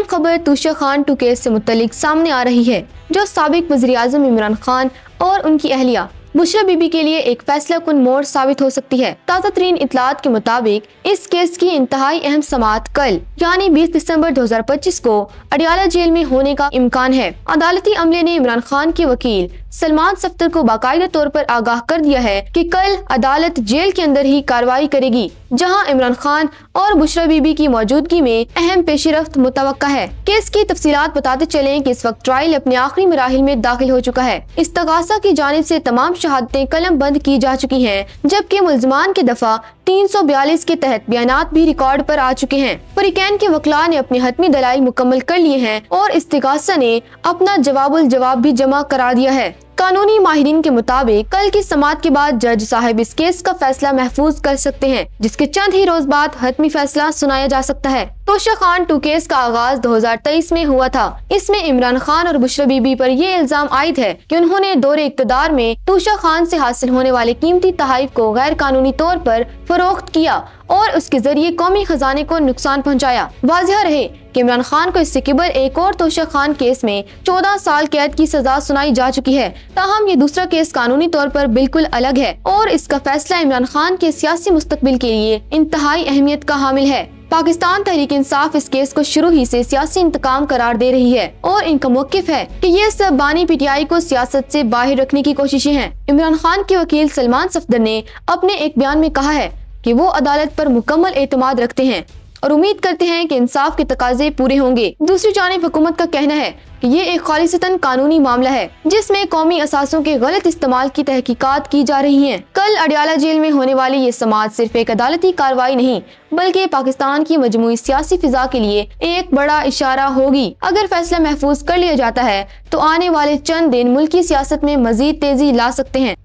खबर तूषा खान 2 केस से मुतल्लिक सामने आ रही है, जो साबिक वज़ीर आज़म इमरान खान और उनकी अहलिया बुशरा बीबी के लिए एक फैसला कुन मोड़ साबित हो सकती है। ताज़ा तरीन इत्तलात के मुताबिक इस केस की इंतहाई अहम समाअत कल यानी 20 दिसंबर 2025 को अडियाला जेल में होने का इम्कान है। अदालती अमले ने इमरान खान के वकील सलमान सफ्दर को बाकायदा तौर पर आगाह कर दिया है कि कल अदालत जेल के अंदर ही कार्रवाई करेगी, जहां इमरान खान और बुशरा बीबी की मौजूदगी में अहम पेशरफ्त मुतवक्का है। केस की तफसीलात बताते चलें कि इस वक्त ट्रायल अपने आखिरी मराहिल में दाखिल हो चुका है। इस्तगासा की जानिब से तमाम शहादतें कलम बंद की जा चुकी हैं, जबकि मुल्ज़िमान के दफा 342 के तहत बयानात भी रिकॉर्ड पर आ चुके हैं। फरीकैन के वकला ने अपने हतमी दलाइल मुकम्मल कर लिए हैं और इस्तिगासा ने अपना जवाबुल जवाब भी जमा करा दिया है। कानूनी माहिरीन के मुताबिक कल की समाअत के बाद जज साहब इस केस का फैसला महफूज कर सकते हैं, जिसके चंद ही रोज बाद हतमी फैसला सुनाया जा सकता है। तूषा खान 2 केस का आगाज 2023 में हुआ था। इसमें इमरान खान और बुशरा बीबी पर ये इल्जाम आयद है कि उन्होंने दौरे इक्तदार में तूषा खान से हासिल होने वाले कीमती तोहफे को गैर कानूनी तौर पर फरोख्त किया और उसके जरिए कौमी खजाने को नुकसान पहुंचाया। वाज़ेह रहे कि इमरान खान को इससे किबर एक और तूषा खान केस में 14 साल कैद की सजा सुनाई जा चुकी है। ताहम ये दूसरा केस कानूनी तौर पर बिल्कुल अलग है और इसका फैसला इमरान खान के सियासी मुस्तकबिल के लिए इंतहाई अहमियत का हामिल है। पाकिस्तान तहरीक इंसाफ इस केस को शुरू ही से सियासी इंतकाम करार दे रही है और इनका मौकिफ है कि ये सब बानी पीटीआई को सियासत से बाहर रखने की कोशिशें हैं। इमरान खान के वकील सलमान सफ्दर ने अपने एक बयान में कहा है कि वो अदालत पर मुकम्मल एतमाद रखते हैं और उम्मीद करते हैं कि इंसाफ के तकाजे पूरे होंगे। दूसरी जानिब हुकूमत का कहना है कि ये एक खालिसतन कानूनी मामला है, जिसमें कौमी असासों के गलत इस्तेमाल की तहकीकात की जा रही हैं। कल अडियाला जेल में होने वाली ये समाअत सिर्फ एक अदालती कार्रवाई नहीं, बल्कि पाकिस्तान की मजमूई सियासी फिजा के लिए एक बड़ा इशारा होगी। अगर फैसला महफूज कर लिया जाता है तो आने वाले चंद दिन मुल्की सियासत में मजीद तेजी ला सकते हैं।